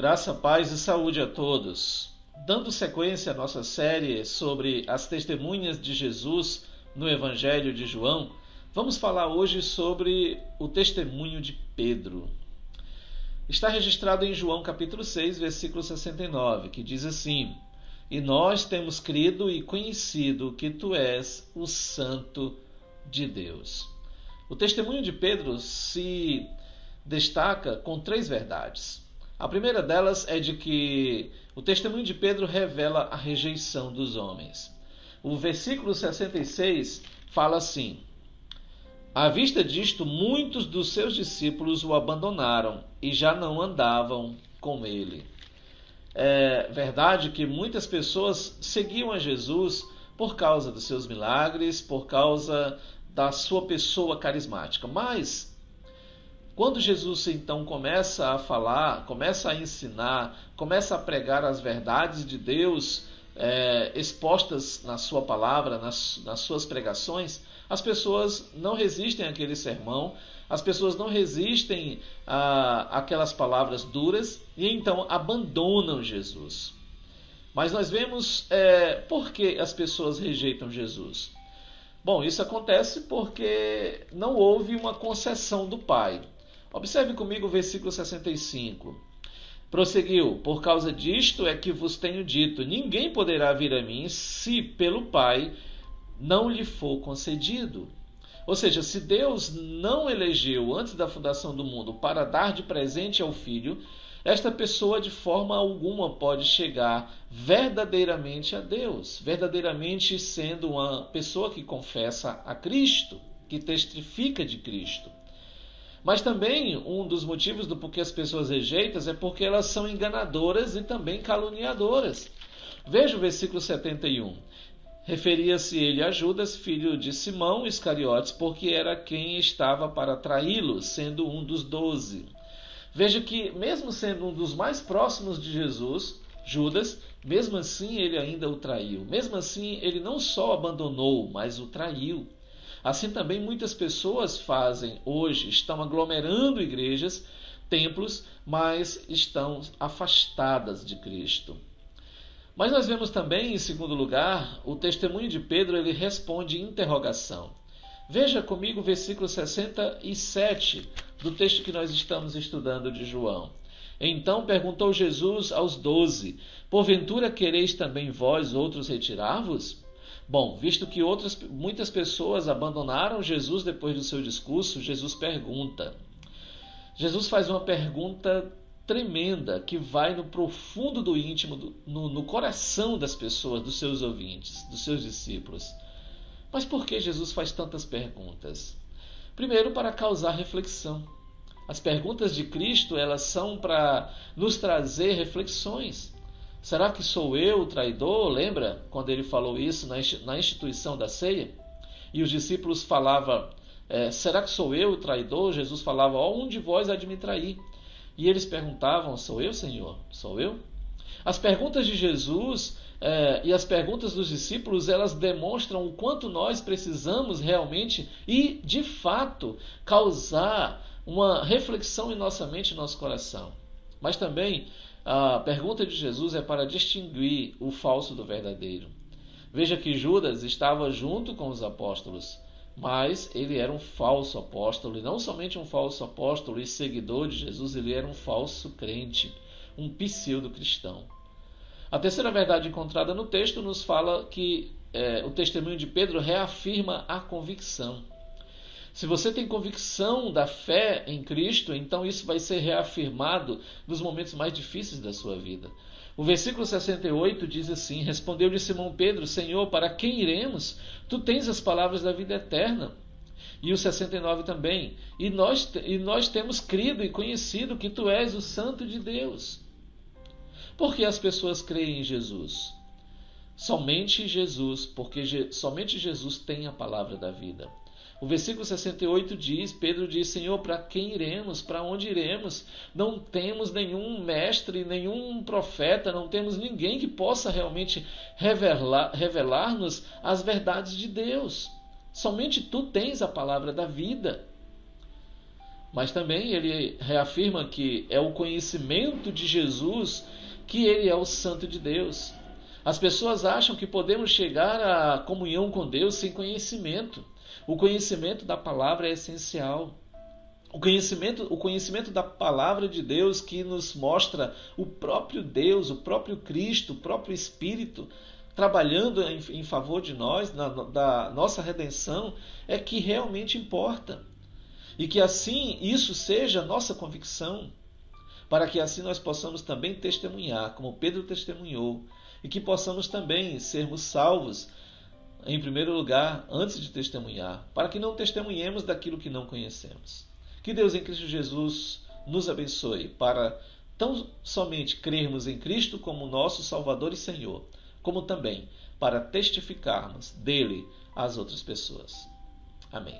Graça, paz e saúde a todos. Dando sequência à nossa série sobre as testemunhas de Jesus no Evangelho de João, vamos falar hoje sobre o testemunho de Pedro. Está registrado em João capítulo 6, versículo 69, que diz assim: E nós temos crido e conhecido que tu és o Santo de Deus. O testemunho de Pedro se destaca com três verdades. A primeira delas é de que o testemunho de Pedro revela a rejeição dos homens. O versículo 66 fala assim: À vista disto, muitos dos seus discípulos o abandonaram e já não andavam com ele. É verdade que muitas pessoas seguiam a Jesus por causa dos seus milagres, por causa da sua pessoa carismática, mas quando Jesus então começa a falar, começa a ensinar, começa a pregar as verdades de Deus expostas na sua palavra, nas suas pregações, as pessoas não resistem àquele sermão, as pessoas não resistem àquelas palavras duras e então abandonam Jesus. Mas nós vemos por que as pessoas rejeitam Jesus. Bom, isso acontece porque não houve uma concessão do Pai. Observe comigo o versículo 65. Prosseguiu: Por causa disto é que vos tenho dito, ninguém poderá vir a mim se pelo Pai não lhe for concedido. Ou seja, se Deus não elegeu antes da fundação do mundo para dar de presente ao Filho, esta pessoa de forma alguma pode chegar verdadeiramente a Deus, verdadeiramente sendo uma pessoa que confessa a Cristo, que testifica de Cristo. Mas também um dos motivos do porquê as pessoas rejeitam é porque elas são enganadoras e também caluniadoras. Veja o versículo 71. Referia-se ele a Judas, filho de Simão Iscariotes, porque era quem estava para traí-lo, sendo um dos 12. Veja que, mesmo sendo um dos mais próximos de Jesus, Judas, mesmo assim ele ainda o traiu. Mesmo assim ele não só abandonou, mas o traiu. Assim também muitas pessoas fazem hoje, estão aglomerando igrejas, templos, mas estão afastadas de Cristo. Mas nós vemos também, em segundo lugar, o testemunho de Pedro, ele responde interrogação. Veja comigo o versículo 67 do texto que nós estamos estudando de João. Então perguntou Jesus aos 12, porventura quereis também vós outros retirar-vos? Bom, visto que muitas pessoas abandonaram Jesus depois do seu discurso, Jesus pergunta. Jesus faz uma pergunta tremenda que vai no profundo do íntimo, no coração das pessoas, dos seus ouvintes, dos seus discípulos. Mas por que Jesus faz tantas perguntas? Primeiro, para causar reflexão. As perguntas de Cristo, elas são para nos trazer reflexões. Será que sou eu o traidor? Lembra quando ele falou isso na instituição da ceia? E os discípulos falavam, será que sou eu o traidor? Jesus falava, um de vós há de me trair. E eles perguntavam, sou eu, Senhor? Sou eu? As perguntas de Jesus e as perguntas dos discípulos, elas demonstram o quanto nós precisamos realmente e, de fato, causar uma reflexão em nossa mente e nosso coração. Mas também a pergunta de Jesus é para distinguir o falso do verdadeiro. Veja que Judas estava junto com os apóstolos, mas ele era um falso apóstolo, e não somente um falso apóstolo e seguidor de Jesus, ele era um falso crente, um pseudo-cristão. A terceira verdade encontrada no texto nos fala que o testemunho de Pedro reafirma a convicção. Se você tem convicção da fé em Cristo, então isso vai ser reafirmado nos momentos mais difíceis da sua vida. O versículo 68 diz assim: Respondeu-lhe Simão Pedro, Senhor, para quem iremos? Tu tens as palavras da vida eterna. E o 69 também. E nós temos crido e conhecido que tu és o Santo de Deus. Por que as pessoas creem em Jesus? Somente Jesus, porque somente Jesus tem a palavra da vida. O versículo 68 diz, Pedro diz, Senhor, para quem iremos? Para onde iremos? Não temos nenhum mestre, nenhum profeta, não temos ninguém que possa realmente revelar-nos as verdades de Deus. Somente tu tens a palavra da vida. Mas também ele reafirma que é o conhecimento de Jesus que ele é o Santo de Deus. As pessoas acham que podemos chegar à comunhão com Deus sem conhecimento. O conhecimento da palavra é essencial. O conhecimento da palavra de Deus que nos mostra o próprio Deus, o próprio Cristo, o próprio Espírito trabalhando em favor de nós, da nossa redenção, é que realmente importa. E que assim isso seja nossa convicção, para que assim nós possamos também testemunhar, como Pedro testemunhou, e que possamos também sermos salvos, em primeiro lugar, antes de testemunhar, para que não testemunhemos daquilo que não conhecemos. Que Deus em Cristo Jesus nos abençoe, para tão somente crermos em Cristo como nosso Salvador e Senhor, como também para testificarmos dele às outras pessoas. Amém.